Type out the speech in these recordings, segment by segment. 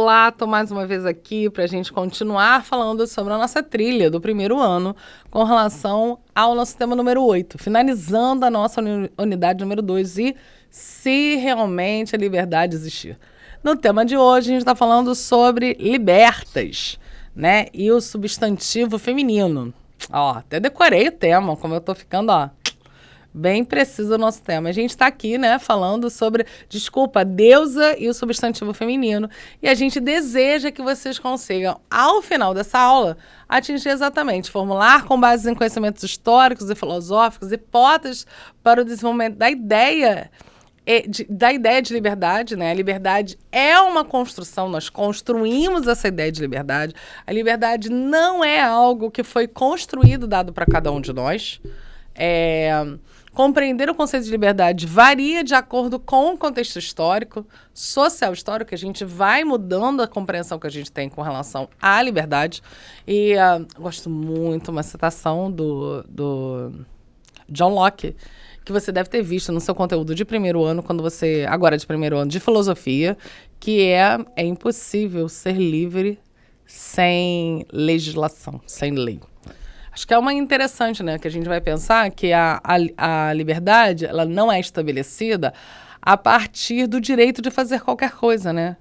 Olá, estou mais uma vez aqui para a gente continuar falando sobre a nossa trilha do primeiro ano com relação ao nosso tema número 8, finalizando a nossa unidade número 2 e se realmente a liberdade existir. No tema de hoje, a gente está falando sobre libertas, né? E o substantivo feminino. Ó, até decorei o tema, como eu tô ficando, ó, bem preciso o nosso tema. A gente está aqui, né, falando sobre, a deusa e o substantivo feminino. E a gente deseja que vocês consigam, ao final dessa aula, atingir exatamente, formular com base em conhecimentos históricos e filosóficos, hipóteses para o desenvolvimento da ideia de liberdade, né? A liberdade é uma construção, nós construímos essa ideia de liberdade. A liberdade não é algo que foi construído, dado para cada um de nós. Compreender o conceito de liberdade varia de acordo com o contexto histórico, social histórico, a gente vai mudando a compreensão que a gente tem com relação à liberdade. E gosto muito de uma citação do John Locke, que você deve ter visto no seu conteúdo de primeiro ano, agora de primeiro ano de filosofia, que é impossível ser livre sem legislação, sem lei. Acho que é uma interessante, né? Que a gente vai pensar que a liberdade, ela não é estabelecida a partir do direito de fazer qualquer coisa, né?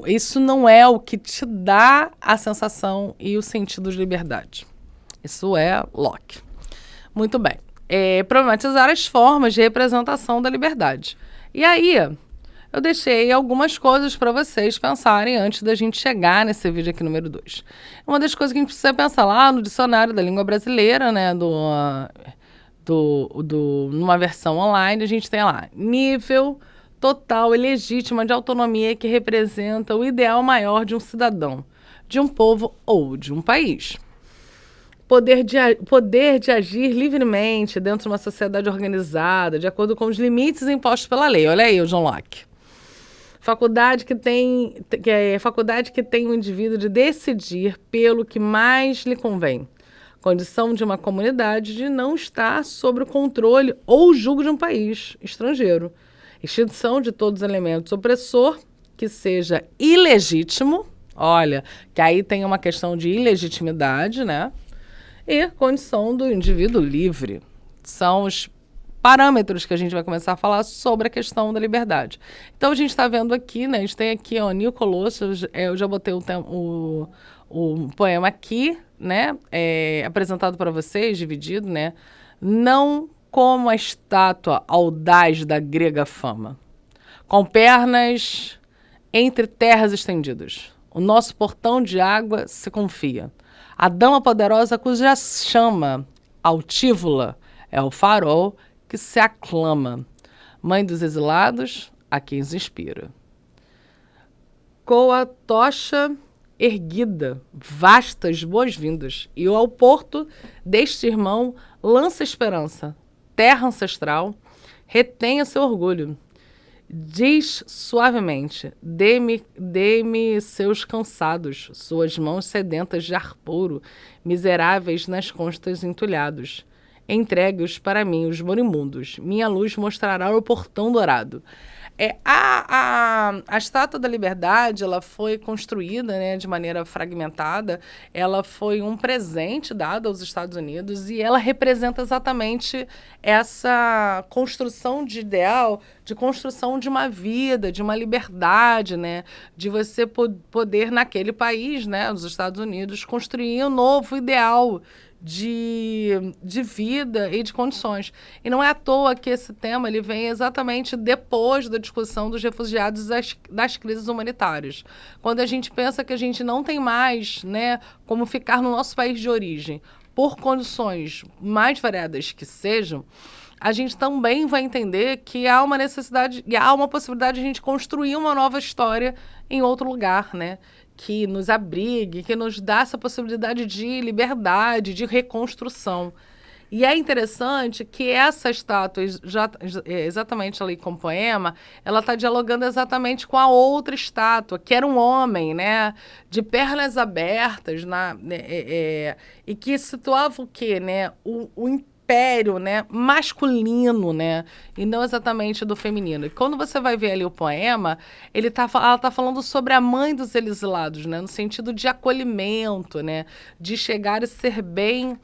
Isso não é o que te dá a sensação e o sentido de liberdade. Isso é Locke. Muito bem. Problematizar as formas de representação da liberdade. E aí, eu deixei algumas coisas para vocês pensarem antes da gente chegar nesse vídeo aqui número 2. Uma das coisas que a gente precisa pensar lá no dicionário da língua brasileira, né, numa versão online, a gente tem lá nível total e legítima de autonomia que representa o ideal maior de um cidadão, de um povo ou de um país. Poder de agir livremente dentro de uma sociedade organizada, de acordo com os limites impostos pela lei. Olha aí o John Locke. Faculdade que tem o indivíduo de decidir pelo que mais lhe convém. Condição de uma comunidade de não estar sob o controle ou julgo de um país estrangeiro. Extinção de todos os elementos opressor que seja ilegítimo. Olha, que aí tem uma questão de ilegitimidade, né? E condição do indivíduo livre. São os parâmetros que a gente vai começar a falar sobre a questão da liberdade. Então, a gente está vendo aqui, né? A gente tem aqui, ó, Nil Colosso, eu já botei o poema aqui, né? Apresentado para vocês, dividido, né? Não como a estátua audaz da grega fama, com pernas entre terras estendidas. O nosso portão de água se confia. A dama poderosa cuja chama altívola é o farol que se aclama. Mãe dos exilados, a quem os inspira. Com a tocha erguida, vastas boas-vindas, e ao porto deste irmão lança esperança. Terra ancestral, retenha seu orgulho. Diz suavemente, dê-me seus cansados, suas mãos sedentas de ar puro, miseráveis nas costas entulhados. Entregue-os para mim, os moribundos. Minha luz mostrará o portão dourado. A Estátua da Liberdade, ela foi construída, né, de maneira fragmentada. Ela foi um presente dado aos Estados Unidos e ela representa exatamente essa construção de ideal, de construção de uma vida, de uma liberdade, né, de você poder, naquele país, né, os Estados Unidos, construir um novo ideal de vida e de condições. E não é à toa que esse tema ele vem exatamente depois da discussão dos refugiados das crises humanitárias. Quando a gente pensa que a gente não tem mais, né, como ficar no nosso país de origem, por condições mais variadas que sejam, a gente também vai entender que há uma necessidade, e há uma possibilidade de a gente construir uma nova história em outro lugar, né? Que nos abrigue, que nos dá essa possibilidade de liberdade, de reconstrução. E é interessante que essa estátua, exatamente ali como poema, ela está dialogando exatamente com a outra estátua, que era um homem, né, de pernas abertas, e que situava o quê, né, império, né, masculino, né, e não exatamente do feminino. E quando você vai ver ali o poema, ela tá falando sobre a mãe dos exilados, né, no sentido de acolhimento, né, de chegar e ser bem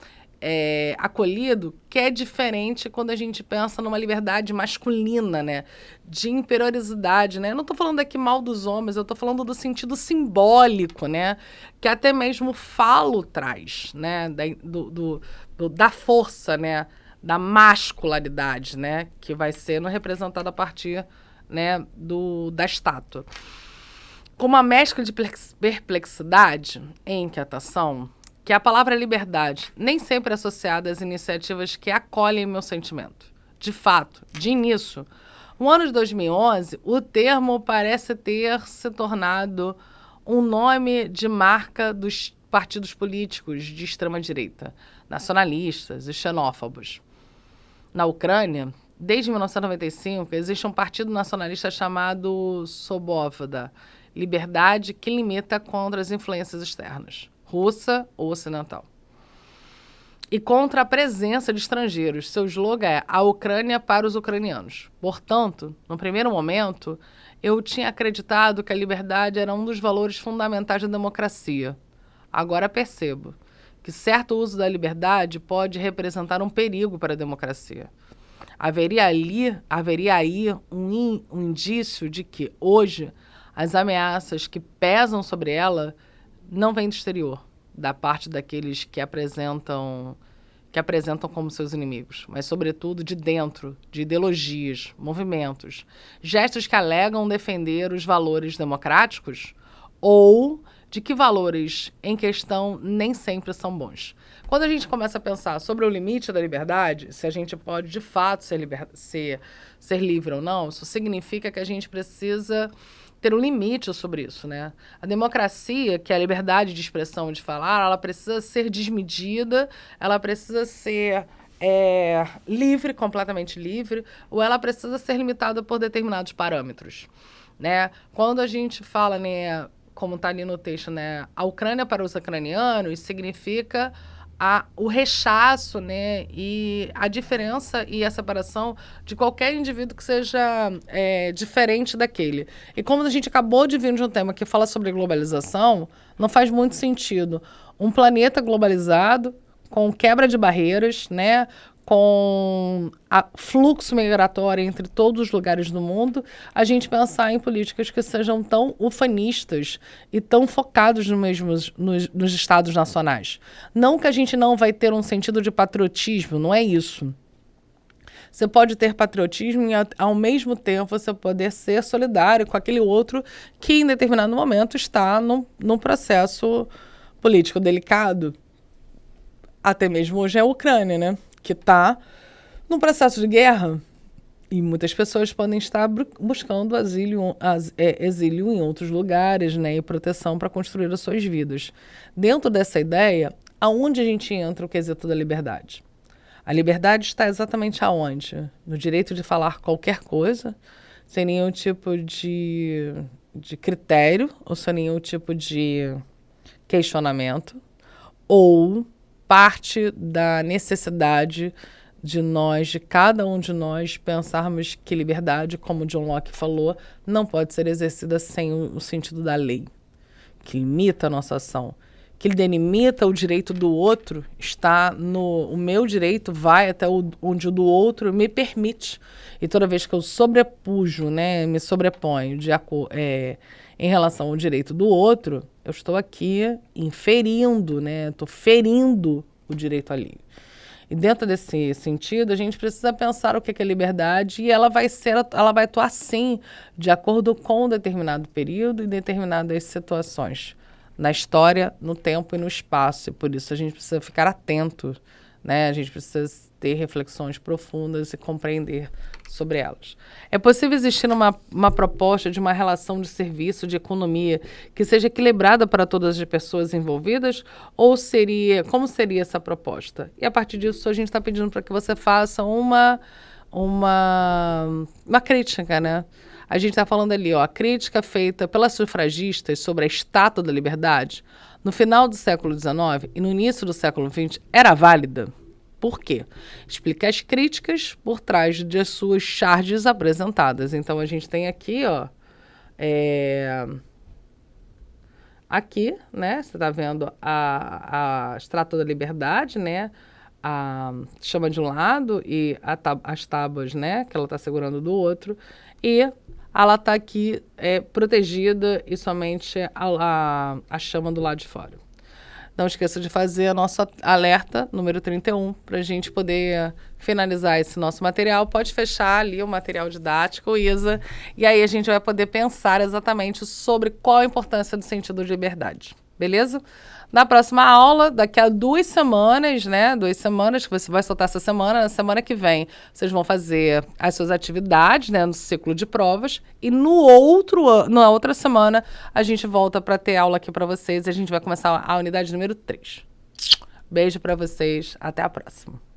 acolhido, que é diferente quando a gente pensa numa liberdade masculina, né, de imperiosidade, né. Eu não estou falando aqui mal dos homens, eu estou falando do sentido simbólico, né, que até mesmo o falo traz, né, da força, né, da masculinidade, né, que vai sendo representada a partir, né, da estátua. Com uma mescla de perplexidade e inquietação, que a palavra liberdade nem sempre é associada às iniciativas que acolhem meu sentimento. De fato, de início, no ano de 2011, o termo parece ter se tornado um nome de marca dos partidos políticos de extrema-direita, nacionalistas e xenófobos. Na Ucrânia, desde 1995, existe um partido nacionalista chamado Svoboda, Liberdade que limita contra as influências externas, russa ou ocidental. E contra a presença de estrangeiros. Seu slogan é a Ucrânia para os ucranianos. Portanto, no primeiro momento, eu tinha acreditado que a liberdade era um dos valores fundamentais da democracia. Agora percebo que certo uso da liberdade pode representar um perigo para a democracia. Haveria aí um indício de que, hoje, as ameaças que pesam sobre ela não vêm do exterior, da parte daqueles que apresentam como seus inimigos, mas, sobretudo, de dentro, de ideologias, movimentos, gestos que alegam defender os valores democráticos ou de que valores em questão nem sempre são bons. Quando a gente começa a pensar sobre o limite da liberdade, se a gente pode, de fato, ser livre ou não, isso significa que a gente precisa ter um limite sobre isso, né? A democracia, que é a liberdade de expressão, de falar, ela precisa ser desmedida, ela precisa ser livre, completamente livre, ou ela precisa ser limitada por determinados parâmetros, né? Quando a gente fala, né, como está ali no texto, né, a Ucrânia para os ucranianos significa o rechaço, né, e a diferença e a separação de qualquer indivíduo que seja diferente daquele. E como a gente acabou de vir de um tema que fala sobre globalização, não faz muito sentido um planeta globalizado, com quebra de barreiras, né, com fluxo migratório entre todos os lugares do mundo, a gente pensar em políticas que sejam tão ufanistas e tão focados nos estados nacionais. Não que a gente não vai ter um sentido de patriotismo, não é isso. Você pode ter patriotismo e, ao mesmo tempo, você poder ser solidário com aquele outro que, em determinado momento, está num processo político delicado. Até mesmo hoje é a Ucrânia, né? Que está num processo de guerra e muitas pessoas podem estar buscando exílio em outros lugares, né, e proteção para construir as suas vidas. Dentro dessa ideia, aonde a gente entra o quesito da liberdade? A liberdade está exatamente aonde? No direito de falar qualquer coisa, sem nenhum tipo de critério ou sem nenhum tipo de questionamento, ou parte da necessidade de cada um de nós, pensarmos que liberdade, como John Locke falou, não pode ser exercida sem o sentido da lei, que limita a nossa ação, que delimita o direito do outro, o meu direito vai até onde o do outro me permite. E toda vez que eu sobrepujo, né, me sobreponho em relação ao direito do outro, eu estou aqui inferindo, né? Estou ferindo o direito alheio. E dentro desse sentido, a gente precisa pensar o que é liberdade e ela vai atuar sim, de acordo com um determinado período e determinadas situações na história, no tempo e no espaço. E por isso a gente precisa ficar atento, né? A gente precisa ter reflexões profundas e compreender sobre elas. É possível existir uma proposta de uma relação de serviço, de economia, que seja equilibrada para todas as pessoas envolvidas? Ou como seria essa proposta? E a partir disso, a gente está pedindo para que você faça uma crítica, né? A gente está falando ali, a crítica feita pelas sufragistas sobre a Estátua da Liberdade, no final do século XIX e no início do século XX, era válida? Por quê? Explica as críticas por trás de suas charges apresentadas. Então, a gente tem aqui, ó, aqui, né, você tá vendo a Estátua da Liberdade, né, a chama de um lado e as tábuas, né, que ela tá segurando do outro, e ela tá aqui protegida e somente a chama do lado de fora. Não esqueça de fazer a nossa alerta número 31 para a gente poder finalizar esse nosso material. Pode fechar ali o material didático, Isa, e aí a gente vai poder pensar exatamente sobre qual a importância do sentido de liberdade. Beleza? Na próxima aula, daqui a 2 semanas, né? 2 semanas, que você vai soltar essa semana, na semana que vem, vocês vão fazer as suas atividades, né? No ciclo de provas. E na outra semana, a gente volta para ter aula aqui para vocês. E a gente vai começar a unidade número 3. Beijo para vocês. Até a próxima.